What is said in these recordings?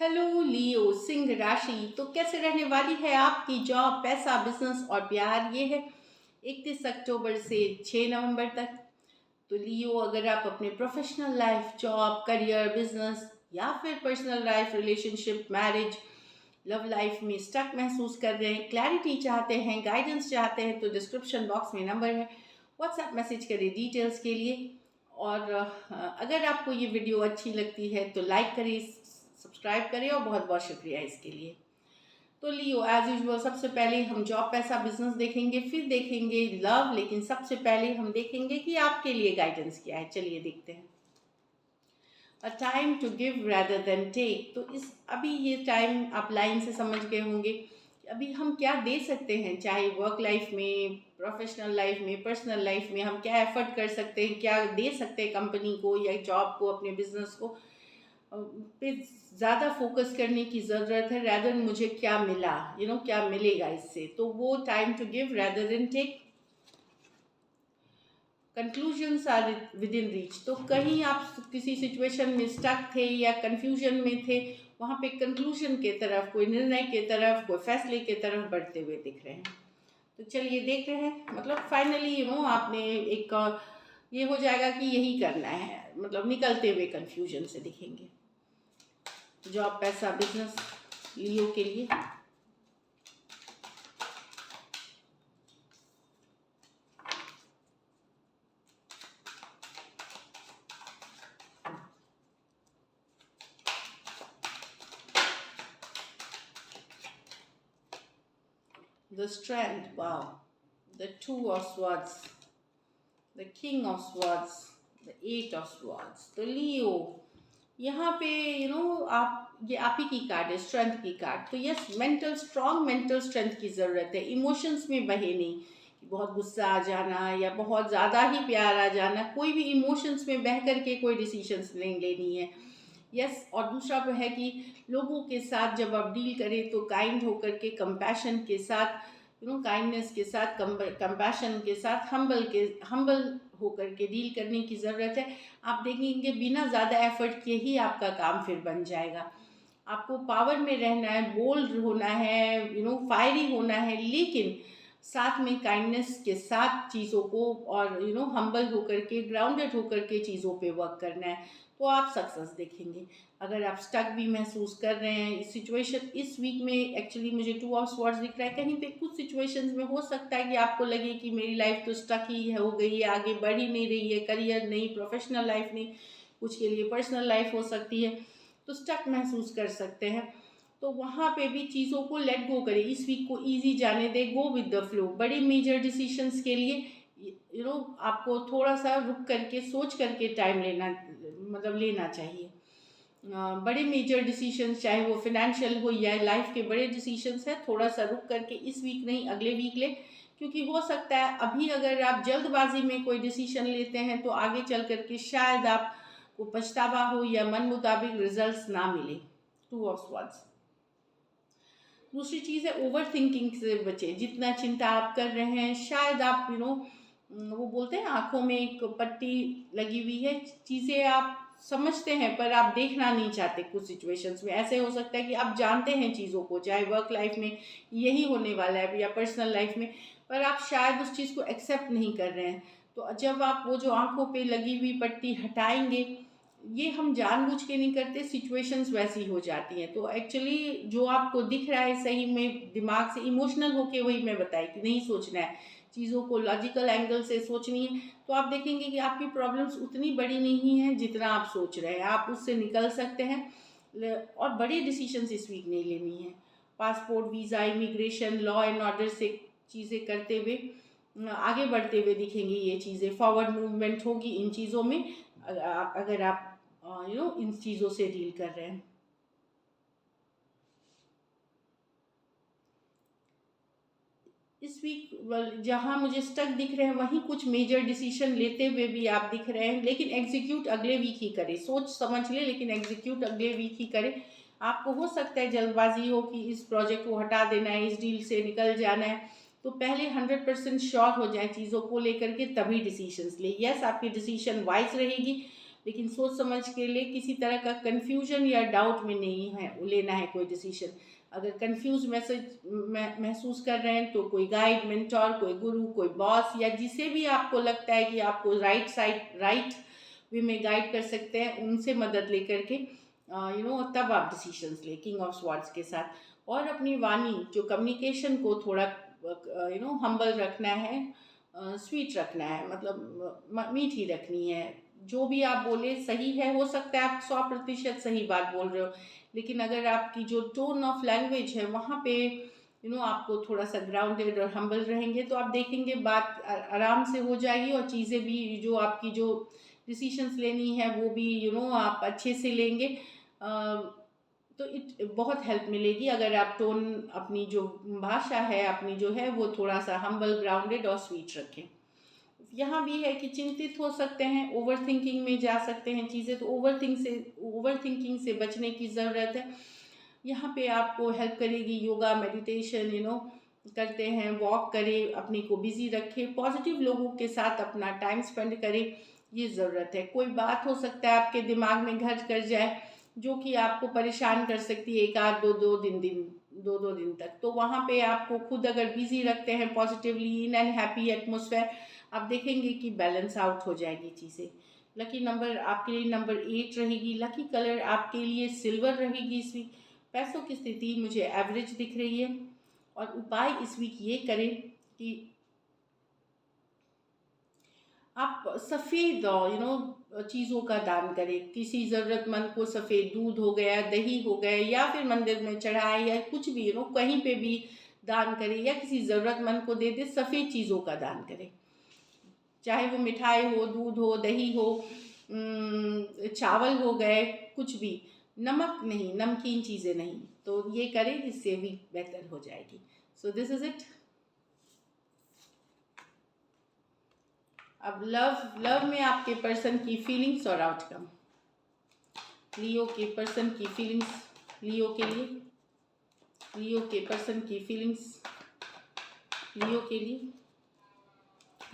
Hello लियो सिंह राशि। तो कैसे रहने वाली है आपकी जॉब, पैसा, बिजनेस और प्यार? ये है 31 अक्टूबर से 6 नवंबर तक। तो लियो, अगर आप अपने professional life, job, career, business या फिर personal life, relationship, marriage, love life में स्टक महसूस कर रहे हैं, क्लैरिटी चाहते हैं, गाइडेंस चाहते हैं, तो डिस्क्रिप्शन बॉक्स में नंबर है, व्हाट्सएप मैसेज करें डिटेल्स के लिए। और अगर आपको ये वीडियो अच्छी लगती है तो लाइक करें, सब्सक्राइब करें और बहुत बहुत शुक्रिया इसके लिए। तो लियो, एज यूजुअल सबसे पहले हम जॉब, पैसा, बिजनेस देखेंगे, फिर देखेंगे लव, लेकिन सबसे पहले हम देखेंगे कि आपके लिए गाइडेंस क्या है। चलिए देखते हैं। A time to give rather than take. तो इस अभी ये टाइम आप लाइन से समझ गए होंगे कि अभी हम क्या दे सकते हैं, चाहे वर्क लाइफ में, प्रोफेशनल लाइफ में, पर्सनल लाइफ में हम क्या एफर्ट कर सकते हैं, क्या दे सकते हैं कंपनी को या जॉब को, अपने बिजनेस को पे ज़्यादा फोकस करने की ज़रूरत है, रैदर मुझे क्या मिला, क्या मिलेगा इससे। तो वो time to give rather than take. Conclusions are within reach. तो कहीं आप किसी सिचुएशन में स्टक थे या कंफ्यूजन में थे, वहाँ पे कंक्लूजन के तरफ, कोई निर्णय के तरफ, कोई फैसले के तरफ बढ़ते हुए दिख रहे हैं। तो चलिए देख रहे हैं, मतलब फाइनली आपने एक ये हो जाएगा कि यही करना है, मतलब निकलते हुए कंफ्यूजन से दिखेंगे। जॉब, पैसा, बिजनेस लियो के लिए। The strength, wow. The two of swords, the king of swords, the eight of swords. तो लियो, यहाँ पे आप, ये आप ही की कार्ड है, स्ट्रेंथ की कार्ड। तो yes, mental strong mental strength की ज़रूरत है। इमोशंस में बहे नहीं कि बहुत गुस्सा आ जाना या बहुत ज़्यादा ही प्यार आ जाना, कोई भी इमोशंस में बह करके कोई डिसीजंस नहीं लेनी है। यस, और दूसरा तो है कि लोगों के साथ जब आप डील करें तो काइंड होकर के, कंपैशन के साथ, काइंडनेस के साथ, कंपैशन के साथ, हम्बल होकर के डील करने की ज़रूरत है। आप देखेंगे बिना ज़्यादा एफर्ट किए ही आपका काम फिर बन जाएगा। आपको पावर में रहना है, बोल्ड होना है, फायरी होना है, लेकिन साथ में काइंडनेस के साथ चीज़ों को, और हम्बल होकर के, ग्राउंडेड होकर के चीज़ों पे वर्क करना है, तो आप सक्सेस देखेंगे। अगर आप स्टक भी महसूस कर रहे हैं इस सिचुएशन, इस वीक में एक्चुअली मुझे टू ऑफ स्वॉर्ड्स दिख रहा है। कहीं पे कुछ सिचुएशंस में हो सकता है कि आपको लगे कि मेरी लाइफ तो स्टक ही हो गई है, आगे बढ़ ही नहीं रही है, करियर नहीं, प्रोफेशनल लाइफ नहीं, कुछ के लिए पर्सनल लाइफ हो सकती है, तो स्टक महसूस कर सकते हैं। तो वहाँ पे भी चीज़ों को लेट गो करें, इस वीक को ईजी जाने दें, गो विद द फ्लो। बड़े मेजर डिसीशंस के लिए आपको थोड़ा सा रुक करके, सोच करके टाइम लेना, मतलब लेना चाहिए। बड़े मेजर डिसीशंस, चाहे वो फिनेंशियल हो या लाइफ के बड़े डिसीशंस हैं, थोड़ा सा रुक करके, इस वीक नहीं अगले वीक ले। क्योंकि हो सकता है अभी अगर आप जल्दबाजी में कोई डिसीजन लेते हैं तो आगे चल करके शायद आपको पछतावा हो या मन मुताबिक रिजल्ट्स ना मिले। Two of swords. दूसरी चीज़ है, ओवर थिंकिंग से बचे। जितना चिंता आप कर रहे हैं, शायद आप वो बोलते हैं आंखों में एक पट्टी लगी हुई है, चीज़ें आप समझते हैं पर आप देखना नहीं चाहते। कुछ सिचुएशंस में ऐसे हो सकता है कि आप जानते हैं चीज़ों को, चाहे वर्क लाइफ में यही होने वाला है या पर्सनल लाइफ में, पर आप शायद उस चीज़ को एक्सेप्ट नहीं कर रहे हैं। तो जब आप वो जो आंखों पे लगी हुई पट्टी हटाएंगे, ये हम जानबूझ के नहीं करते, सिचुएशंस वैसी हो जाती हैं। तो एक्चुअली जो आपको दिख रहा है सही में दिमाग से इमोशनल होके, वही मैं बताई कि नहीं सोचना है, चीज़ों को लॉजिकल एंगल से सोचनी है, तो आप देखेंगे कि आपकी प्रॉब्लम्स उतनी बड़ी नहीं हैं जितना आप सोच रहे हैं, आप उससे निकल सकते हैं। और बड़ी डिसीजंस इस वीक नहीं लेनी है। Passport, visa, immigration, law and order से चीज़ें करते हुए आगे बढ़ते हुए दिखेंगी। ये चीज़ें फॉरवर्ड मूवमेंट होगी इन चीज़ों में, अगर आप इन चीज़ों से डील कर रहे हैं। इस वीक जहाँ मुझे स्टक दिख रहे हैं वहीं कुछ मेजर डिसीजन लेते हुए भी आप दिख रहे हैं, लेकिन एग्जीक्यूट अगले वीक ही करें। सोच समझ ले, लेकिन एग्जीक्यूट अगले वीक ही करें। आपको हो सकता है जल्दबाजी हो कि इस प्रोजेक्ट को हटा देना है, इस डील से निकल जाना है, तो पहले 100% श्योर हो जाए चीज़ों को लेकर के, तभी डिसीजंस ले। यस, आपकी डिसीजन वाइज रहेगी, लेकिन सोच समझ के ले, किसी तरह का कन्फ्यूजन या डाउट में नहीं है लेना है कोई डिसीजन। अगर कंफ्यूज महसूस कर रहे हैं तो कोई गाइड, मेंटोर, कोई गुरु, कोई बॉस या जिसे भी आपको लगता है कि आपको राइट वे में गाइड कर सकते हैं, उनसे मदद लेकर के तब आप डिसीजंस ले किंग ऑफ स्वॉर्ड्स के साथ। और अपनी वाणी, जो कम्युनिकेशन को थोड़ा हम्बल रखना है, स्वीट रखना है, मतलब मीठी रखनी है। जो भी आप बोले सही है, हो सकता है आप 100% सही बात बोल रहे हो, लेकिन अगर आपकी जो टोन ऑफ लैंग्वेज है वहाँ पे आपको थोड़ा सा ग्राउंडेड और हम्बल रहेंगे, तो आप देखेंगे बात आराम से हो जाएगी, और चीज़ें भी जो आपकी जो डिसीशंस लेनी है वो भी आप अच्छे से लेंगे। तो बहुत हेल्प मिलेगी अगर आप टोन, अपनी जो भाषा है अपनी जो है वो थोड़ा सा हम्बल, ग्राउंडेड और स्वीट रखें। यहाँ भी है कि चिंतित हो सकते हैं, ओवर थिंकिंग में जा सकते हैं चीज़ें, तो ओवर थिंकिंग से बचने की ज़रूरत है। यहाँ पे आपको हेल्प करेगी योगा, मेडिटेशन, करते हैं, वॉक करें, अपने को बिजी रखें, पॉजिटिव लोगों के साथ अपना टाइम स्पेंड करें, ये ज़रूरत है। कोई बात हो सकता है आपके दिमाग में घर कर जाए जो कि आपको परेशान कर सकती है एक आध दो दो दिन तक, तो वहाँ पे आपको खुद अगर बिजी रखते हैं positively, in and happy atmosphere, आप देखेंगे कि बैलेंस आउट हो जाएगी चीज़ें। लकी नंबर आपके लिए नंबर 8 रहेगी। लकी कलर आपके लिए सिल्वर रहेगी इस वीक। पैसों की स्थिति मुझे एवरेज दिख रही है, और उपाय इस वीक ये करें कि आप सफ़ेद चीज़ों का दान करें। किसी ज़रूरतमंद को सफ़ेद दूध हो गया, दही हो गए, या फिर मंदिर में चढ़ाएं, या कुछ भी कहीं पे भी दान करें, या किसी ज़रूरतमंद को दे दे। सफ़ेद चीज़ों का दान करें, चाहे वो मिठाई हो, दूध हो, दही हो, चावल हो गए, कुछ भी। नमक नहीं, नमकीन चीज़ें नहीं, तो ये करें, इससे भी बेहतर हो जाएगी। So this is it. अब लव में आपके पर्सन की फीलिंग्स और आउटकम। लियो के पर्सन की फीलिंग्स, लियो के लिए, लियो के पर्सन की फीलिंग्स, लियो के लिए,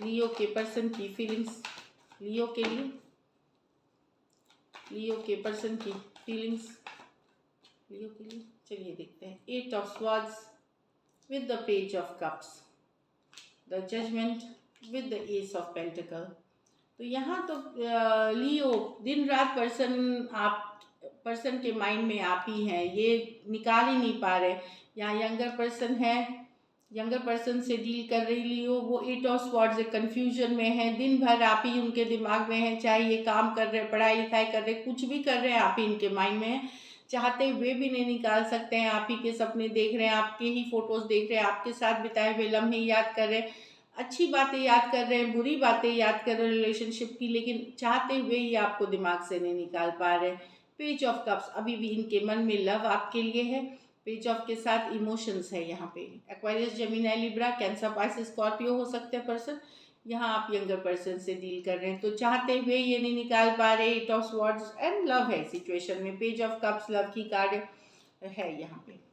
लियो के पर्सन की फीलिंग्स, लियो के लिए, लियो के पर्सन की फीलिंग्स, लियो के लिए। चलिए देखते हैं। 8 of swords with the page of cups, the judgement with the ace of pentacle. तो यहाँ तो लियो, दिन रात पर्सन के माइंड में आप ही हैं, ये निकाल ही नहीं पा रहे। यहाँ यंगर पर्सन है, यंगर पर्सन से डील कर रही लियो, वो 8 ऑफ स्वॉर्ड्स कन्फ्यूजन में है, दिन भर आप ही उनके दिमाग में है, चाहे ये काम कर रहे, पढ़ाई लिखाई कर रहे, कुछ भी कर रहे हैं, आप ही इनके माइंड में है। चाहते हुए भी नहीं निकाल सकते हैं, आप ही के सपने देख रहे हैं, आपके ही फोटोज देख रहे हैं, आपके साथ बिताए हुए लम्हे याद कर रहे हैं, अच्छी बातें याद कर रहे हैं, बुरी बातें याद कर रहे हैं रिलेशनशिप की, लेकिन चाहते हुए ही आपको दिमाग से नहीं निकाल पा रहे। पेज ऑफ कप्स, अभी भी इनके मन में लव आपके लिए है। पेज ऑफ के साथ इमोशंस है यहाँ पे। Aquarius, Gemini, Libra, Cancer, Pisces, Scorpio हो सकते हैं पर्सन। यहाँ आप यंगर पर्सन से डील कर रहे हैं, तो चाहते हुए ये नहीं निकाल पा रहे। 8 ऑफ स्वॉर्ड्स एंड लव है सिचुएशन में। पेज ऑफ कप्स लव की कार्ड है यहाँ पे।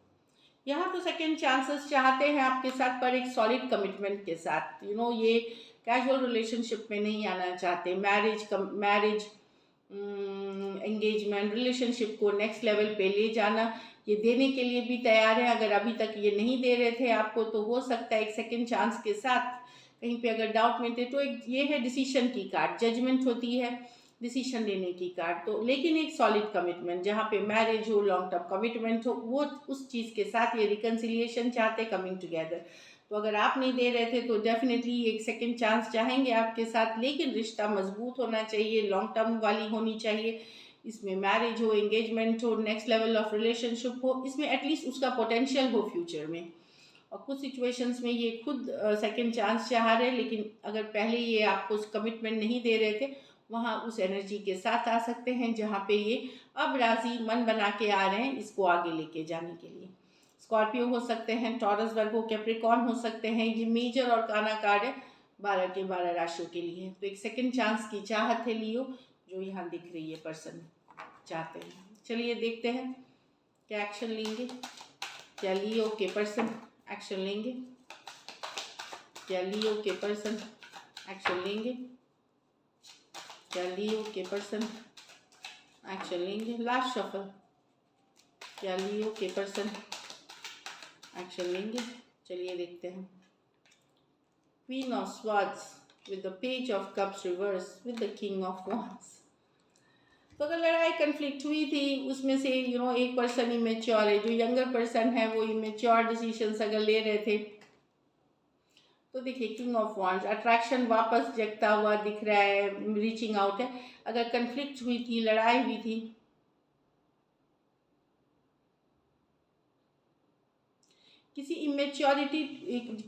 यहाँ तो सेकेंड चांसेस चाहते हैं आपके साथ, पर एक सॉलिड कमिटमेंट के साथ। ये कैजुअल रिलेशनशिप में नहीं आना चाहते। मैरिज एंगेजमेंट, रिलेशनशिप को नेक्स्ट लेवल पे ले जाना, ये देने के लिए भी तैयार है। अगर अभी तक ये नहीं दे रहे थे आपको, तो हो सकता है एक सेकेंड चांस के साथ कहीं पे अगर डाउट में थे, तो एक ये है डिसीशन की कार्ड, जजमेंट होती है, डिसीशन लेने की कार्ड। तो लेकिन एक सॉलिड कमिटमेंट, जहाँ पे मैरिज हो, लॉन्ग टर्म कमिटमेंट हो, वो उस चीज़ के साथ ये रिकन्सिलिएशन चाहते, कमिंग टुगेदर। तो अगर आप नहीं दे रहे थे तो डेफिनेटली एक सेकेंड चांस चाहेंगे आपके साथ, लेकिन रिश्ता मजबूत होना चाहिए, लॉन्ग टर्म वाली होनी चाहिए। इसमें मैरिज हो, एंगेजमेंट हो, नेक्स्ट लेवल ऑफ रिलेशनशिप हो, इसमें एटलीस्ट उसका पोटेंशियल हो फ्यूचर में। और कुछ सिचुएशंस में ये खुद सेकेंड चांस चाह रहे हैं, लेकिन अगर पहले ये आपको कमिटमेंट नहीं दे रहे थे, वहाँ उस एनर्जी के साथ आ सकते हैं जहाँ पे ये अब राजी मन बना के आ रहे हैं इसको आगे लेके जाने के लिए। स्कॉर्पियो हो सकते हैं, टॉरस, वर्गो, कैप्रिकॉर्न हो सकते हैं। ये मेजर और काना कार्ड है 12 के 12 राशियों के लिए। तो एक सेकेंड चांस की चाहत है लियो, जो यहाँ दिख रही है पर्सन चाहते हैं। चलिए देखते हैं क्या एक्शन लेंगे, क्या लियो के पर्सन एक्शन लेंगे, क्या लियो के पर्सन एक्शन लेंगे, क्या लियो के पर्सन एक्शन लेंगे। लास्ट शफल, क्या लियो के पर्सन एक्शन लेंगे? चलिए देखते हैं। Queen of swords with the page of cups reverse with the king of wands. तो अगर लड़ाई कन्फ्लिक्ट हुई थी, उसमें से एक पर्सन इमेच्योर है, जो यंगर पर्सन है वो इमेच्योर डिसीजंस अगर ले रहे थे, तो देखिए किंग ऑफ वॉन्ड्स, अट्रैक्शन वापस जगता हुआ दिख रहा है, रीचिंग आउट है। अगर कन्फ्लिक्ट हुई थी, लड़ाई हुई थी, किसी इमेच्योरिटी,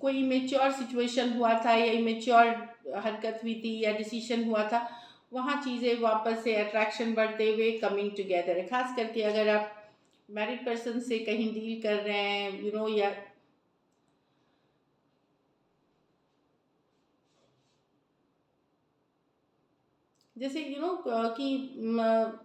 कोई इमेच्योर सिचुएशन हुआ था या इमेच्योर हरकत हुई थी या डिसीजन हुआ था, वहाँ चीज़ें वापस से अट्रैक्शन बढ़ते हुए कमिंग टुगेदर है। खास करके अगर आप मैरिड पर्सन से कहीं डील कर रहे हैं या जैसे कि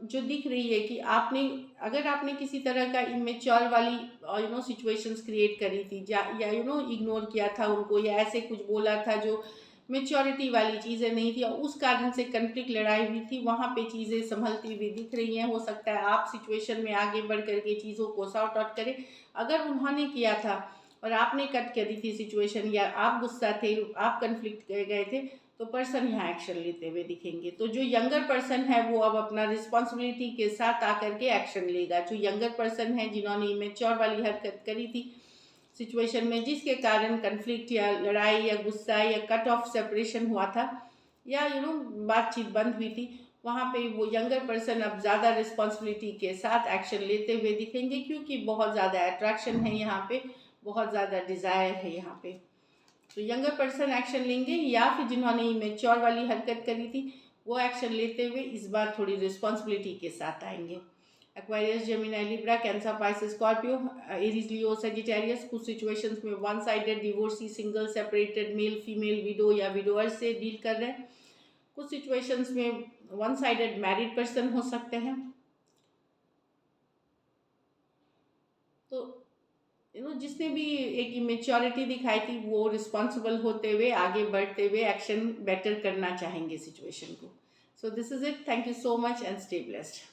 जो दिख रही है कि अगर आपने किसी तरह का इमेच्योर वाली सिचुएशंस क्रिएट करी थी या इग्नोर किया था उनको, या ऐसे कुछ बोला था जो मेच्योरिटी वाली चीज़ें नहीं थी और उस कारण से कन्फ्लिक्ट लड़ाई हुई थी, वहाँ पे चीज़ें संभलती हुई दिख रही हैं। हो सकता है आप सिचुएशन में आगे बढ़ करके चीज़ों को सॉर्ट आउट करें। अगर उन्होंने किया था और आपने कट करी थी सिचुएशन, या आप गुस्सा थे, आप कन्फ्लिक्ट गए थे, तो पर्सन यहाँ एक्शन लेते हुए दिखेंगे। तो जो यंगर पर्सन है वो अब अपना रिस्पॉन्सिबिलिटी के साथ आकर के एक्शन लेगा। जो यंगर पर्सन है जिन्होंने इमेच्योर वाली हरकत करी थी सिचुएशन में, जिसके कारण कन्फ्लिक्ट या लड़ाई या गुस्सा या कट ऑफ सेपरेशन हुआ था, या बातचीत बंद हुई थी, वहाँ पे वो यंगर पर्सन अब ज़्यादा रिस्पॉन्सिबिलिटी के साथ एक्शन लेते हुए दिखेंगे, क्योंकि बहुत ज़्यादा अट्रैक्शन है यहाँ पे, बहुत ज़्यादा डिज़ायर है यहाँ पे। तो यंगर पर्सन एक्शन लेंगे, या फिर जिन्होंने इमेच्योर वाली हरकत करी थी वो एक्शन लेते हुए इस बार थोड़ी रिस्पॉन्सिबिलिटी के साथ आएंगे। Aquarius, Gemini, Libra, Cancer, Pisces, Scorpio, Aries, Leo, Sagittarius कुछ सिचुएशंस में one sided divorcee, single, separated, male female, widow या विडोअर से डील कर रहे हैं। कुछ सिचुएशंस में वन साइडेड मैरिड पर्सन हो सकते हैं। तो जिसने भी एक इमेच्योरिटी दिखाई थी वो रिस्पॉन्सिबल होते हुए आगे बढ़ते हुए एक्शन बेटर करना चाहेंगे सिचुएशन को। So this is it. Thank you so much and stay blessed.